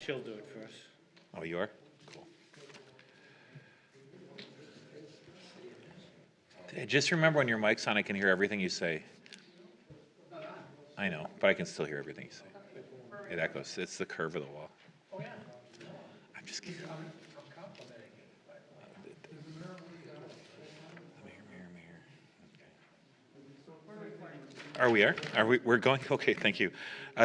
She'll do it for us. Oh, you are? Cool. Just remember when your mic's on, I can hear everything you say. I know, but I can still hear everything you say. It echoes. It's the curve of the wall. Oh, yeah. I'm just kidding. I'm complimenting you. Are we? Are we? We're going? Okay, thank you.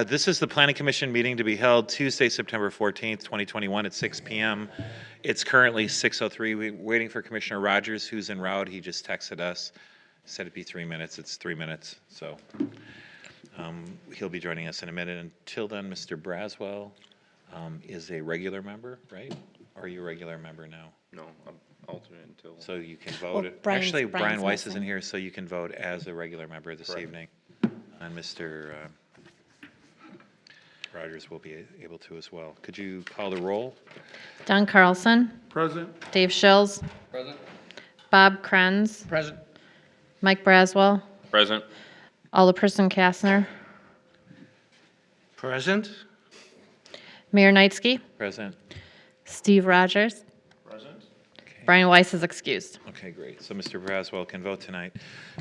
This is the Planning Commission meeting to be held Tuesday, September 14th, 2021 at 6 p.m. It's currently 6:03. We're waiting for Commissioner Rogers, who's en route. He just texted us, said it'd be 3 minutes. It's 3 minutes, so he'll be joining us in a minute. Until then, Mr. Braswell is a regular member, right? Or are you a regular member now? No, I'm alternate until. So you can vote. Brian's- Actually, Brian Brian's Weiss isn't missing. here, so you can vote as a regular member this Correct. evening. And Mr. Rogers will be able to as well. Could you call the roll? Don Carlson, Present. Dave Schills, Present. Bob Krenz, Present. Mike Braswell, Present. Alderperson Kastner, Present. Mayor Knightsky, Present? Steve Rogers, Present. Brian Weiss is excused. Okay, great. So Mr. Braswell can vote tonight.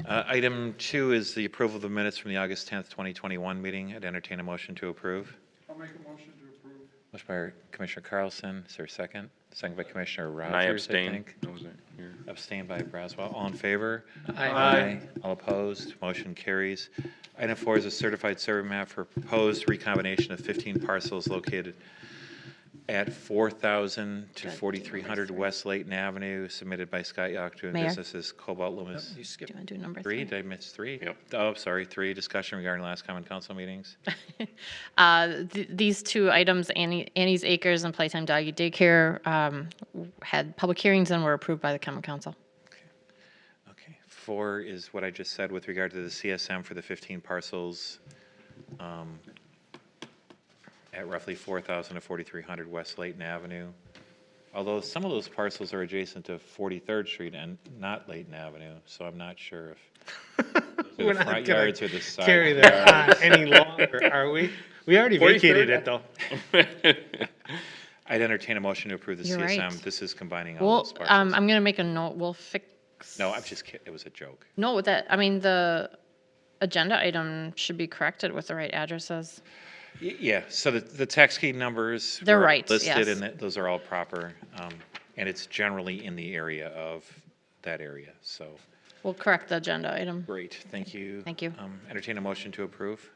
Item 2 is the approval of the minutes from the August 10th, 2021 meeting. I'd entertain a motion to approve. I'll make a motion to approve. Motion by Commissioner Carlson. Is there a second? Second by Commissioner And Rogers, I abstain. think. I wasn't here. Abstained by Braswell. All in favor? Aye. All opposed? Motion carries. Item 4 is a certified survey map for proposed recombination of 15 parcels located at 4,000 to 4,300 West Layton Avenue, submitted by Scott Yock doing Mayor? businesses Cobalt Loomis. You Do skipped. you want to do number 3, three? did I miss 3? Yep. Oh, sorry, 3, discussion regarding last common council meetings. These two items, Annie's Acres and Playtime Doggy Daycare, had public hearings and were approved by the common council. Okay, 4 is what I just said with regard to the CSM for the 15 parcels at roughly 4,000 to 4,300 West Layton Avenue. Although some of those parcels are adjacent to 43rd Street and not Layton Avenue, so I'm not sure if they're We're the not front gonna yards or the side Carry yards. that on any longer, are we? We already 43rd? vacated it, though. I'd entertain a motion to approve the You're CSM. right. This is combining all Well, those parcels. I'm going to make a note, we'll fix. No, I'm just kidding. It was a joke. No, the agenda item should be corrected with the right addresses. Yeah, so the tax key numbers. They're were right, listed, yes. and those are all proper. And it's generally in the area of that area, so. We'll correct the agenda item. Great, thank you. Thank you. Entertain a motion to approve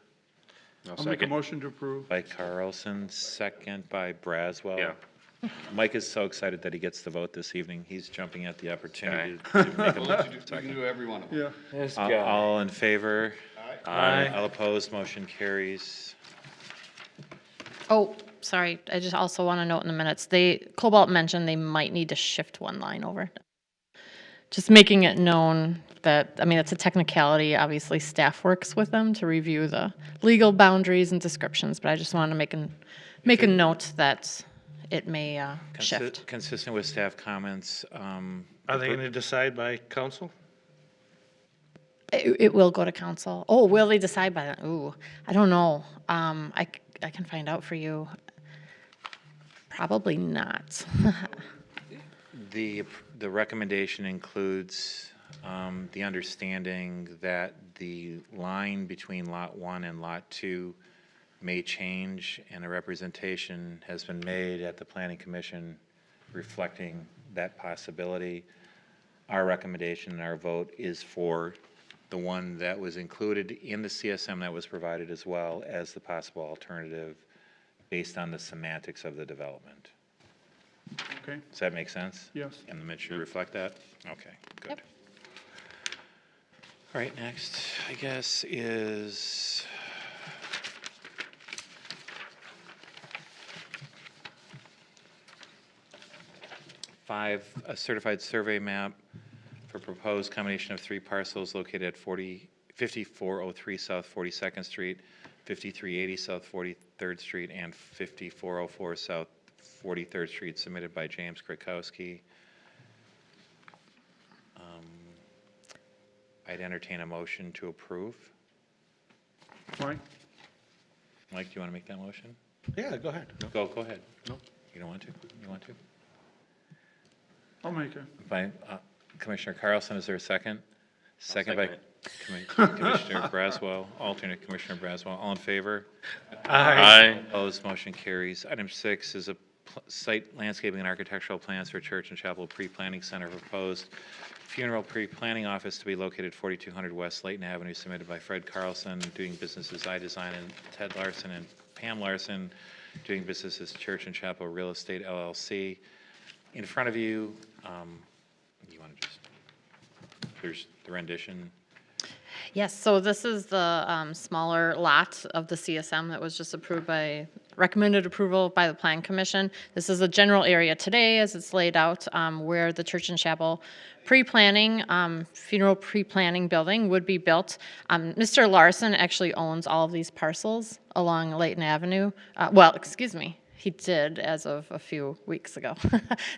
I'll I'll make a second. motion to approve. by Carlson, second by Braswell. Yeah. Mike is so excited that he gets to vote this evening. He's jumping at the opportunity Guy. to make a We motion. can do every one of them. Yeah. All in favor? Aye. All opposed, motion carries. Oh, sorry, I just also want to note in the minutes, Cobalt mentioned they might need to shift one line over. Just making it known that, it's a technicality, obviously staff works with them to review the legal boundaries and descriptions, but I just wanted to make a note that it may shift. Consistent with staff comments. Are they going to decide by council? It will go to council. Oh, will they decide by then? Ooh, I don't know. I can find out for you. Probably not. The recommendation includes the understanding that the line between Lot 1 and Lot 2 may change, and a representation has been made at the Planning Commission reflecting that possibility. Our recommendation and our vote is for the one that was included in the CSM that was provided, as well as the possible alternative based on the semantics of the development. Okay, Does that make sense? yes. And the minutes should reflect that? Okay, good. Yep. All right, next, I guess, is five, a certified survey map for proposed combination of 3 parcels located at 5403 South 42nd Street, 5380 South 43rd Street, and 5404 South 43rd Street, submitted by James Krakowski. I'd entertain a motion to approve. Mike? Mike, do you want to make that motion? Yeah, go ahead. Go ahead. No. You don't want to? You want to? I'll make it. By Commissioner Carlson, is there a second? Second by second Commissioner Braswell, alternate Commissioner Braswell. All in favor? Aye. Opposed, motion carries. Item 6 is a site landscaping and architectural plans for Church and Chapel Pre-Planning Center proposed funeral pre-planning office to be located 4200 West Layton Avenue, submitted by Fred Carlson, doing business as iDesign, and Ted Larson and Pam Larson, doing business as Church and Chapel Real Estate LLC. In front of you, you want to just, there's the rendition. Yes, so this is the smaller lot of the CSM that was just approved by, recommended approval by the Plan Commission. This is a general area today as it's laid out where the Church and Chapel pre-planning, funeral pre-planning building would be built. Mr. Larson actually owns all of these parcels along Layton Avenue. Well, excuse me, he did as of a few weeks ago.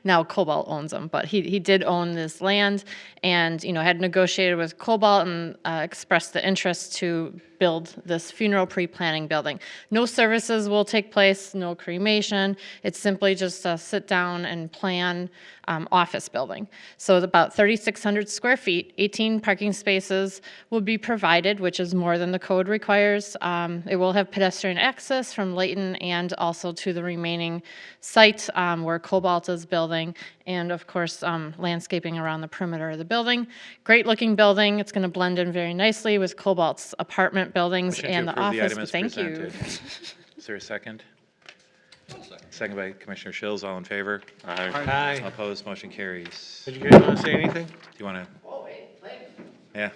Now Cobalt owns them, but he did own this land and, you know, had negotiated with Cobalt and expressed the interest to build this funeral pre-planning building. No services will take place, no cremation. It's simply just a sit down and plan office building. So it's about 3,600 square feet, 18 parking spaces will be provided, which is more than the code requires. It will have pedestrian access from Layton and also to the remaining site where Cobalt is building, and of course landscaping around the perimeter of the building. Great looking building. It's going to blend in very nicely with Cobalt's apartment buildings Motion to and the approve the office. item as Thank you. presented. Is there a second? Second by Commissioner Schills, all in favor? Aye. All Aye. opposed, motion carries. Did you guys want to say anything? Do you want to? Yeah,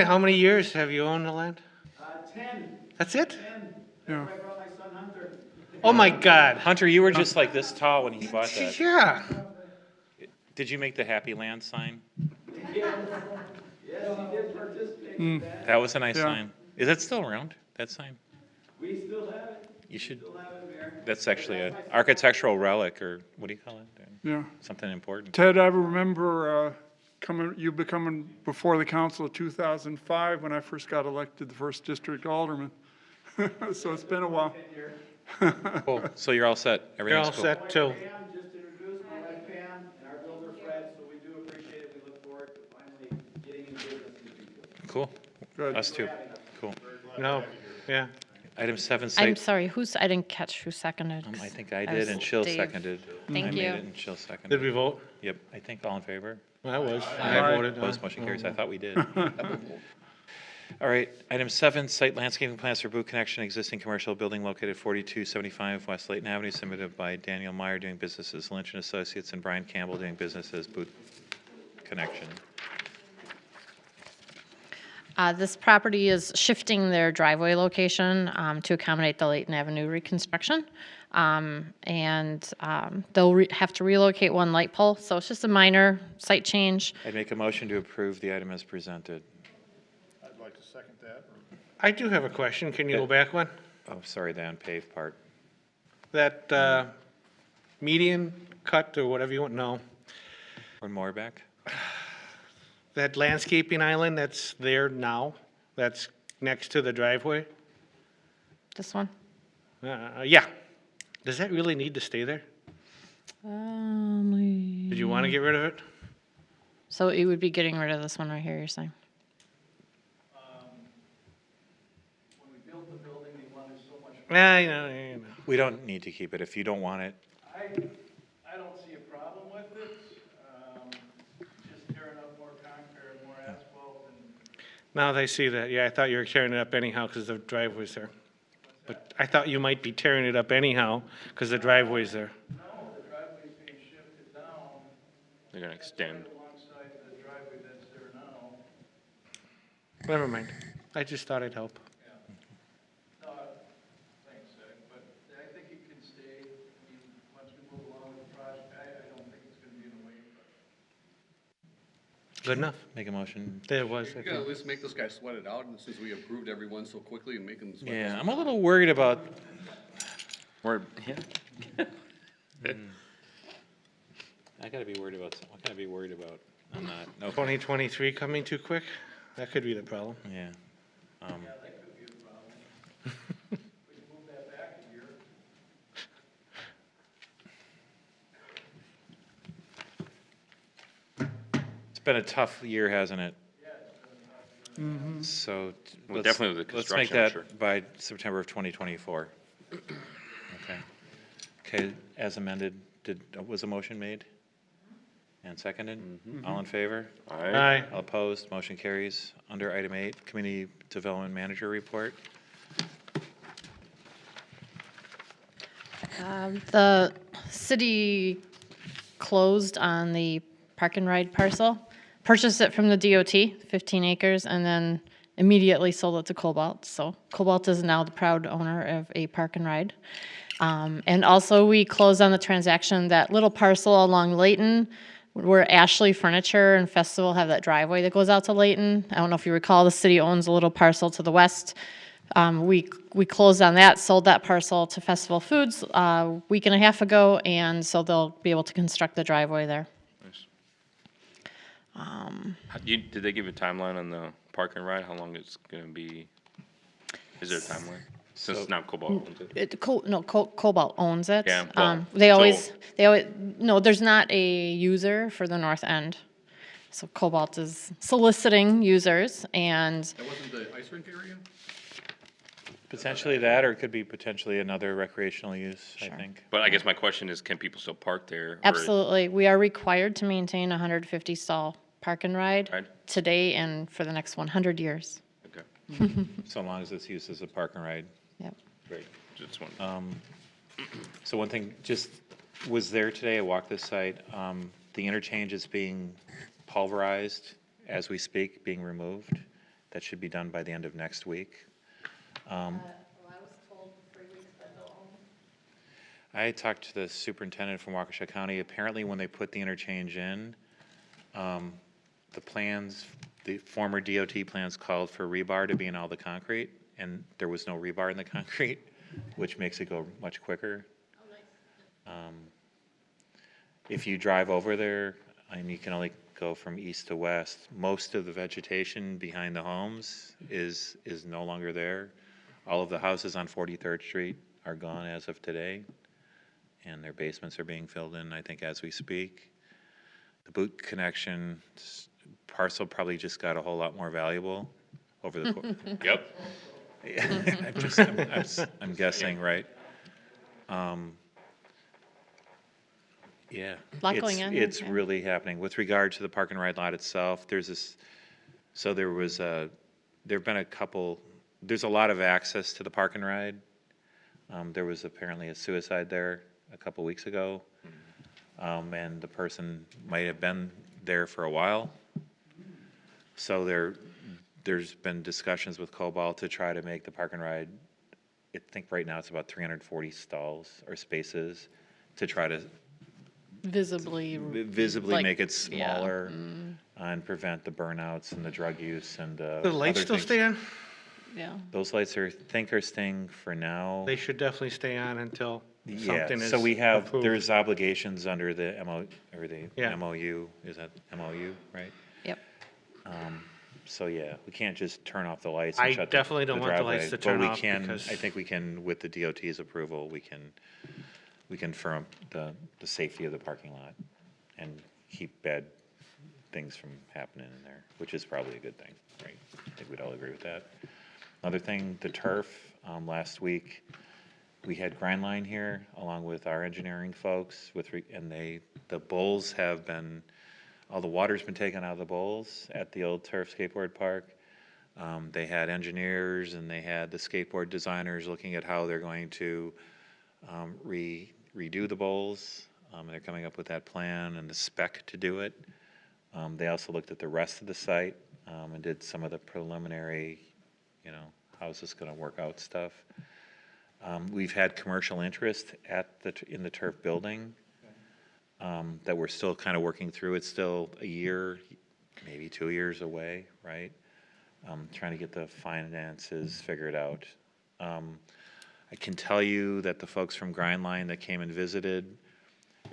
How many years have you owned the land? 10. That's it? 10. Yeah. I brought my son Hunter. Oh, my God. Hunter, you were just like this tall when he bought that. Yeah. Did you make the Happy Land sign? Yes, he did participate in that. That was a nice Yeah. sign. Is that still around, that sign? We still have it. You should, Still have it, Mayor. that's actually an architectural relic, or what do you call it? Yeah. Something important. Ted, I remember you becoming before the council in 2005 when I first got elected the first district alderman. So it's been a while. Cool, so you're all set, You're everything's all cool. set, too. Pam, just introduced my wife Pam and our builder Fred, so we do appreciate it. We look forward to finally getting in business in the future. Cool, Good. us too, cool. No, yeah. Item 7, I'm site, sorry, I didn't catch who seconded. I think I I did, was and Chill Dave. seconded. Thank I made you. it and Chill seconded. Did we vote? Yep, I think all in favor. I was. Aye. I voted. Opposed, motion carries. I thought we did. All right, item 7, site landscaping plans for Boot Connection, existing commercial building located 4275 West Layton Avenue, submitted by Daniel Meyer, doing business as Lynch and Associates, and Brian Campbell, doing business as Boot Connection. This property is shifting their driveway location to accommodate the Layton Avenue reconstruction. They'll have to relocate one light pole, so it's just a minor site change. I'd make a motion to approve the item as presented. I do have a question. Can you go back one? Oh, sorry, the unpaved part. That median cut or whatever you want, no. One more back? That landscaping island that's there now, that's next to the driveway? This one? Yeah. Does that really need to stay there? Did you want to get rid of it? So you would be getting rid of this one right here, you're saying? When we built the building, they wanted so much. I know. We don't need to keep it. If you don't want it, I don't see a problem with it. Just tearing up more concrete, more asphalt, and Now that I see that, yeah, I thought you were tearing it up anyhow because the driveway's there. But I thought you might be tearing it up anyhow because the driveway's there. no, the driveway's being shifted down They're gonna extend. alongside the driveway that's there now. Never mind. I just thought it'd help. No, thanks, Zach, but I think it can stay. I mean, once we move along with the project, I don't think it's gonna be in the way. Good enough. make a motion. There it was. I You gotta think. at least make this guy sweat it out, and since we approved everyone so quickly and make him sweat. Yeah, I'm a little worried about, Yeah. I gotta be worried about, what can I be worried about? I'm not, no, 2023 coming too quick? That could be the problem. yeah. been a tough year, hasn't it? So Well, let's, definitely with the let's make construction, I'm that sure. by September of 2024. Okay. Okay, as amended, was a motion made? And seconded? All in favor? Aye. All opposed? Motion carries. Under item 8, Community Development Manager Report. The city closed on the park and ride parcel, purchased it from the DOT, 15 acres, and then immediately sold it to Cobalt. So Cobalt is now the proud owner of a park and ride. And also, we closed on the transaction, that little parcel along Layton, where Ashley Furniture and Festival have that driveway that goes out to Layton. I don't know if you recall, the city owns a little parcel to the west. We closed on that, sold that parcel to Festival Foods a week and a half ago, and so they'll be able to construct the driveway there. Did they give a timeline on the park and ride, how long it's gonna be? Is there a timeline? Since So- now Cobalt owns it. Cobalt owns it. Yeah, well, They always, so- no, there's not a user for the north end. So Cobalt is soliciting users, and That wasn't the ice rink area? Potentially that, or it could be potentially another recreational use, I think. But I guess my question is, can people still park there? or- absolutely, we are required to maintain a 150 stall park and ride Right. today and for the next 100 years. Okay, So long as it's used as a park and ride. Yep. great. Just one. So one thing, just was there today, I walked this site. The interchange is being pulverized as we speak, being removed. That should be done by the end of next week. I talked to the superintendent from Waukesha County. Apparently, when they put the interchange in, the plans, the former DOT plans called for rebar to be in all the concrete, and there was no rebar in the concrete, which makes it go much quicker. If you drive over there, and you can only go from east to west, most of the vegetation behind the homes is no longer there. All of the houses on 43rd Street are gone as of today, and their basements are being filled in, I think, as we speak. The boot connection parcel probably just got a whole lot more valuable over the course. Yep. I'm guessing, right? Yeah. Lot going on there, It's yeah. really happening. With regard to the park and ride lot itself, there's this, so there've been a couple, there's a lot of access to the park and ride. There was apparently a suicide there a couple weeks ago. And the person might have been there for a while. So there's been discussions with Cobalt to try to make the park and ride, I think right now it's about 340 stalls or spaces, to try to Visibly, visibly like, make it yeah, smaller and prevent the burnouts and the drug use and The lights other still things. stay on? yeah. Those lights are staying for now. They should definitely stay on until Yeah, something is so we have, approved. there's obligations under the Yeah. MOU, is that MOU, right? Yep. So, yeah, we can't just turn off the lights I and shut definitely don't want the lights driveway, to turn but we off can, because- I think we can, with the DOT's approval, we can firm the safety of the parking lot and keep bad things from happening in there, which is probably a good thing, right? I think we'd all agree with that. Another thing, the turf, last week, we had Grindline here, along with our engineering folks, and the bowls have been, all the water's been taken out of the bowls at the old turf skateboard park. They had engineers and they had the skateboard designers looking at how they're going to redo the bowls. They're coming up with that plan and the spec to do it. They also looked at the rest of the site and did some of the preliminary, how's this going to work out stuff. We've had commercial interest in the turf building that we're still kind of working through. It's still a year, maybe 2 years away, right? Trying to get the finances figured out. I can tell you that the folks from Grindline that came and visited,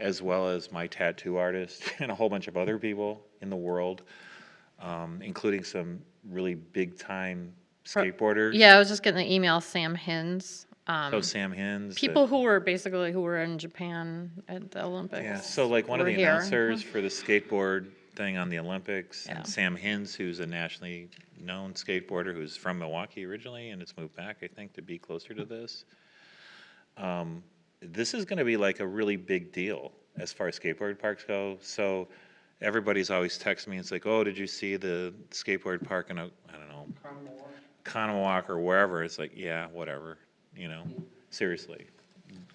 as well as my tattoo artist and a whole bunch of other people in the world, including some really big-time skateboarders. Yeah, I was just getting the email, Sam Hins. So Sam Hins. People who were in Japan at the Olympics. Yeah, so like one of were the here. announcers for the skateboard thing on the Olympics. Yeah. And Sam Hins, who's a nationally known skateboarder who's from Milwaukee originally and has moved back, I think, to be closer to this. This is going to be like a really big deal as far as skateboard parks go. So everybody's always texting me. It's like, oh, did you see the skateboard park in, I don't know, Conowalk or wherever? It's like, yeah, whatever, you know, seriously.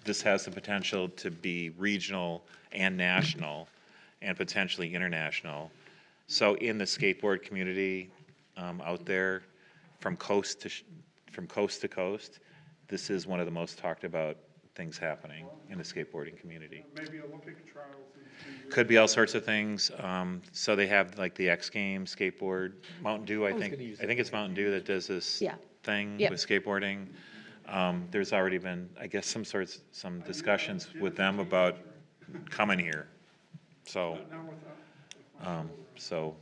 This has the potential to be regional and national and potentially international. So in the skateboard community out there, from coast to coast, this is one of the most talked about things happening in the skateboarding community. Maybe Olympic trials in 2 years. Could be all sorts of things. So they have like the X Games skateboard, Mountain Dew, I think it's Mountain Dew that does this Yeah. thing Yep. with skateboarding. There's already been, I guess, some discussions with them about coming here. So, Now with my so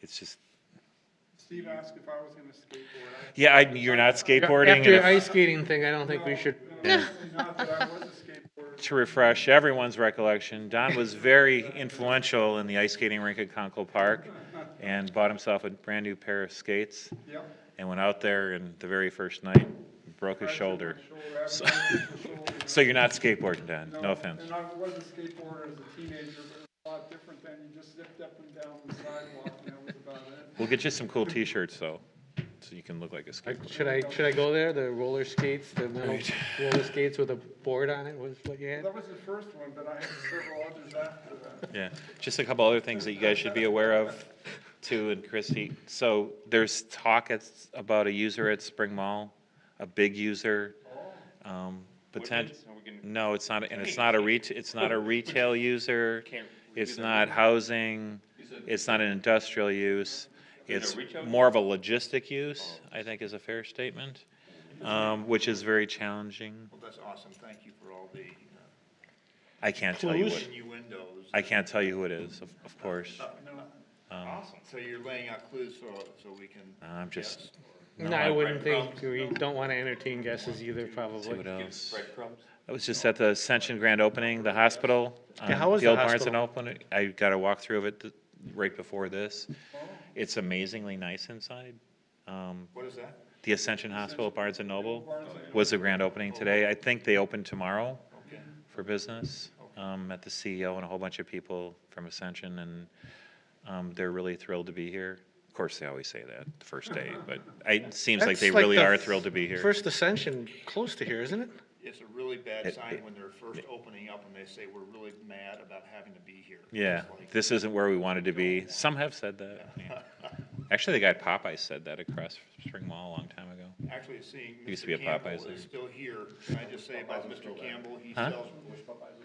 it's just, Steve asked if I was gonna skateboard. yeah, you're not skateboarding. After and the ice skating thing, I don't think we should. Not that I was a skateboarder. to refresh everyone's recollection, Don was very influential in the ice skating rink at Conkle Park and bought himself a brand-new pair of skates Yep. and went out there and the very first night broke his shoulder. So, so you're not skateboarding, Don, no offense. And I was a skateboarder as a teenager, but it was a lot different then. You just zipped up and down the sidewalk and that was about it. We'll get you some cool T-shirts though, so you can look like a skateboarder. Should I go there? The roller skates, the metal roller skates with a board on it was what you had? That was the first one, but I had several others after that. Yeah, just a couple other things that you guys should be aware of too, and Christie. So there's talk about a user at Spring Mall, a big user. Potential. No, it's not, and it's not a retail user. It's not housing. It's not an industrial use. It's more of a logistic use, I think is a fair statement, which is very challenging. Well, that's awesome. Thank you for all the I can't tell you what, innuendos. I can't tell you who it is, of course. Awesome. So you're laying out clues so we can. I'm just, No, I wouldn't think, we don't want to entertain guesses either, see probably. what else. I was just at the Ascension grand opening, the hospital. Yeah, how was the the old Barnes and hospital? Noble. I got a walkthrough of it right before this. It's amazingly nice inside. What is that? The Ascension Hospital at Barnes and Noble was the grand opening today. I think they open tomorrow for business. Met the CEO and a whole bunch of people from Ascension, and they're really thrilled to be here. Of course, they always say that the first day, but it seems like That's they like really the are thrilled to be here. First Ascension, close to here, isn't it? It's a really bad sign when they're first opening up and they say, we're really mad about having to be here. Yeah, It's like, this isn't where we wanted to be. Some have said that. Yeah. Actually, the guy at Popeyes said that across Spring Mall a long time ago. Actually, seeing Used to be Mr. a Popeyes Campbell there. is still here. Can I just say about Mr. Campbell,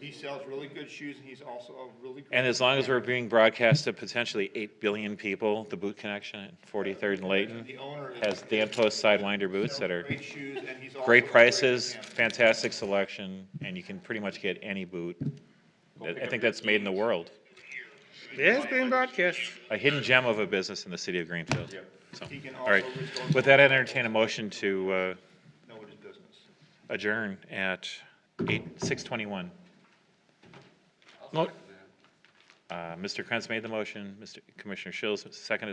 he sells really good shoes and he's also a really. And as long as we're being broadcast to potentially 8 billion people, the Boot Connection at 43rd and Layton The owner is. has Dan Post Sidewinder boots that are Great shoes and he's also. great a prices, mechanic. fantastic selection, and you can pretty much get any boot. I think that's made in the world. Yeah, it's being broadcast. A hidden gem of a business in the city of Greenfield. So, He can all right. also restore With that, I entertain a motion to nobody's business. adjourn at 6:21. Mo- Mr. Kranz made the motion, Mr. Commissioner Schills seconded the